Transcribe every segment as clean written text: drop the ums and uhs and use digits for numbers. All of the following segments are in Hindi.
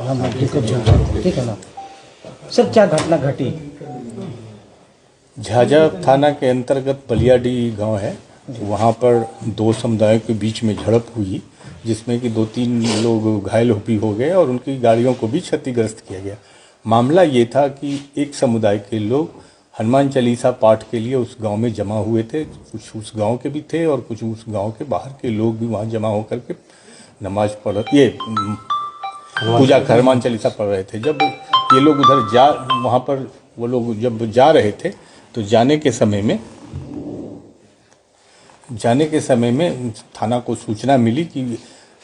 ठीक है ना सर, क्या घटना घटी? झाझा थाना के अंतर्गत बलियाडी गांव है, वहां पर दो समुदायों के बीच में झड़प हुई, जिसमें कि 2-3 लोग घायल भी हो गए और उनकी गाड़ियों को भी क्षतिग्रस्त किया गया। मामला ये था कि एक समुदाय के लोग हनुमान चालीसा पाठ के लिए उस गांव में जमा हुए थे। कुछ उस गांव के भी थे और कुछ उस गांव के बाहर के लोग भी वहां जमा होकर के नमाज पढ़ पूजा हनुमान चालीसा पढ़ रहे थे। जब ये लोग उधर वहाँ पर वो लोग जब जा रहे थे तो जाने के समय में थाना को सूचना मिली कि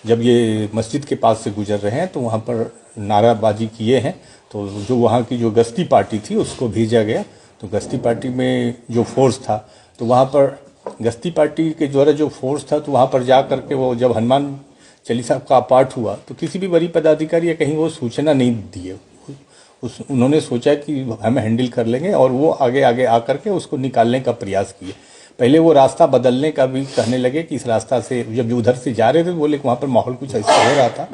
जब ये मस्जिद के पास से गुजर रहे हैं तो वहाँ पर नाराबाजी किए हैं। तो जो वहाँ की जो गश्ती पार्टी थी उसको भेजा गया। तो गश्ती पार्टी में जो फोर्स था तो वहाँ पर गश्ती पार्टी के द्वारा जो फोर्स था तो वहाँ पर जा करके वो जब हनुमान चालीसा का पाठ हुआ तो किसी भी बड़ी पदाधिकारी या कहीं वो सूचना नहीं दिए। उन्होंने सोचा कि हम हैंडल कर लेंगे और वो आगे आकर के उसको निकालने का प्रयास किए। पहले वो रास्ता बदलने का भी कहने लगे कि इस रास्ता से जब उधर से जा रहे थे बोले कि वहाँ पर माहौल कुछ ऐसा हो रहा था।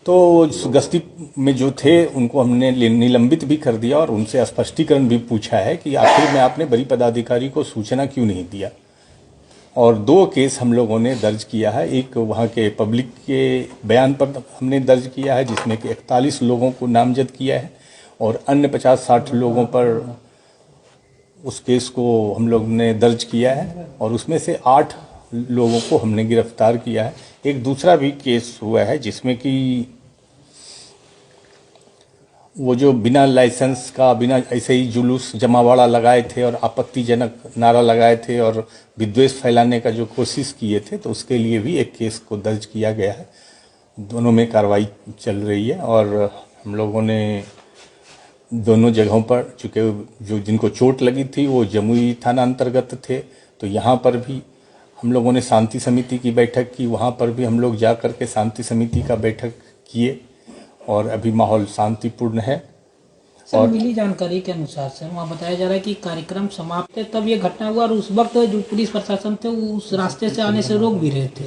तो गश्ती में जो थे उनको हमने निलंबित भी कर दिया और उनसे स्पष्टीकरण भी पूछा है कि आखिर में आपने बड़ी पदाधिकारी को सूचना क्यों नहीं दिया। और 2 केस हम लोगों ने दर्ज किया है। एक वहाँ के पब्लिक के बयान पर हमने दर्ज किया है जिसमें कि 41 लोगों को नामजद किया है और अन्य 50-60 लोगों पर उस केस को हम लोग ने दर्ज किया है और उसमें से 8 लोगों को हमने गिरफ्तार किया है। एक दूसरा भी केस हुआ है जिसमें कि वो जो बिना लाइसेंस का बिना ऐसे ही जुलूस जमावाड़ा लगाए थे और आपत्तिजनक नारा लगाए थे और विद्वेष फैलाने का जो कोशिश किए थे तो उसके लिए भी एक केस को दर्ज किया गया है। दोनों में कार्रवाई चल रही है और हम लोगों ने दोनों जगहों पर, चूँकि जो जिनको चोट लगी थी वो जमुई थाना अंतर्गत थे, तो यहाँ पर भी हम लोगों ने शांति समिति की बैठक की। वहाँ पर भी हम लोग जा कर के शांति समिति का बैठक किए और अभी माहौल शांतिपूर्ण है। सर, मिली जानकारी के अनुसार से वहाँ बताया जा रहा है कि कार्यक्रम समाप्त है तब ये घटना हुआ और उस वक्त जो पुलिस प्रशासन थे उस रास्ते से आने से रोक भी रहे थे।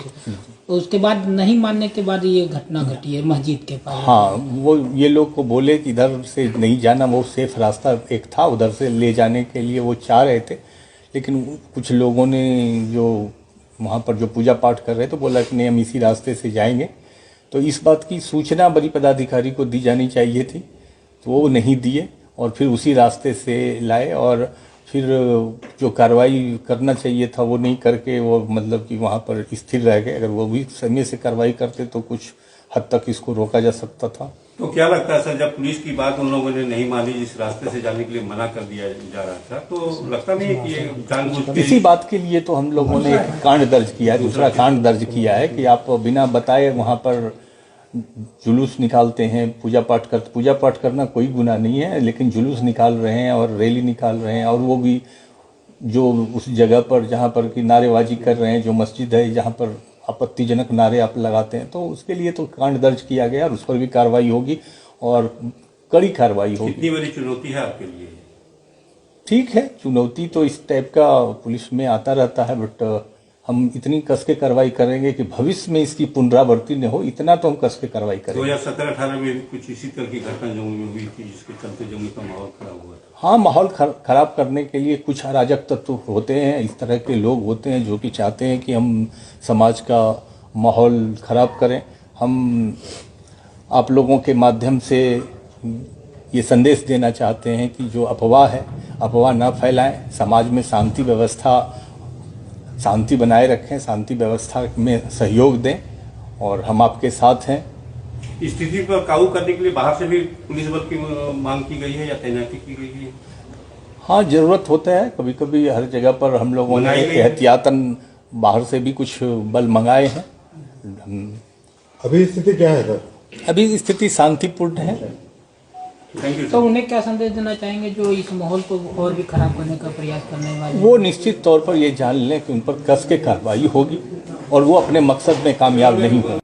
तो उसके बाद नहीं मानने के बाद ये घटना घटी है मस्जिद के पास। हाँ, वो ये लोग को बोले कि इधर से नहीं जाना, वो सेफ रास्ता एक था, उधर से ले जाने के लिए वो चाह रहे थे। लेकिन कुछ लोगों ने जो वहाँ पर जो पूजा पाठ कर रहे थे बोला कि नहीं हम इसी रास्ते से जाएंगे। तो इस बात की सूचना बड़ी पदाधिकारी को दी जानी चाहिए थी, तो वो नहीं दिए और फिर उसी रास्ते से लाए और फिर जो कार्रवाई करना चाहिए था वो नहीं करके वो मतलब कि वहाँ पर स्थिर रह गए। अगर वो भी समय से कार्रवाई करते तो कुछ हद तक इसको रोका जा सकता था। तो क्या लगता है सर, जब पुलिस की बात उन लोगों ने नहीं मानी, जिस रास्ते से जाने के लिए मना कर दिया जा रहा था, तो लगता नहीं है कि ये जानबूझ के इसी बात के लिए तो हम लोगों ने एक कांड दर्ज किया है, दूसरा कांड दर्ज किया है कि आप बिना बताए वहाँ पर जुलूस निकालते हैं। पूजा पाठ करना कोई गुनाह नहीं है, लेकिन जुलूस निकाल रहे हैं और रैली निकाल रहे हैं और वो भी जो उस जगह पर जहाँ पर कि नारेबाजी कर रहे हैं, जो मस्जिद है जहाँ पर आपत्तिजनक नारे आप लगाते हैं, तो उसके लिए तो कांड दर्ज किया गया और उस पर भी कार्रवाई होगी और कड़ी कार्रवाई होगी। कितनी बड़ी चुनौती है आपके लिए? ठीक है, चुनौती तो इस टाइप का पुलिस में आता रहता है, बट हम इतनी कस के कार्रवाई करेंगे कि भविष्य में इसकी पुनरावृत्ति न हो, इतना तो हम कस के कार्रवाई करेंगे। 2017-18 में कुछ इसी तरह की घटना जमुई में हुई थी जिसके चलते जमुई का माहौल खराब हुआ था। हाँ, माहौल खराब करने के लिए कुछ अराजक तत्व होते हैं, इस तरह के लोग होते हैं जो कि चाहते हैं कि हम समाज का माहौल खराब करें। हम आप लोगों के माध्यम से ये संदेश देना चाहते हैं कि जो अफवाह है, अफवाह न फैलाएं, समाज में शांति बनाए रखें, शांति व्यवस्था में सहयोग दें और हम आपके साथ हैं। स्थिति पर काबू करने के लिए बाहर से भी पुलिस बल की मांग की गई है या तैनाती की गई है? हाँ, जरूरत होता है कभी कभी, हर जगह पर हम लोगों ने एहतियातन बाहर से भी कुछ बल मंगाए हैं। अभी स्थिति क्या है सर? अभी स्थिति शांतिपूर्ण है। तो उन्हें क्या संदेश देना चाहेंगे जो इस माहौल को और भी खराब करने का प्रयास करने वाले? वो निश्चित तौर पर ये जान लें कि उन पर कस के कार्रवाई होगी और वो अपने मकसद में कामयाब नहीं होंगे।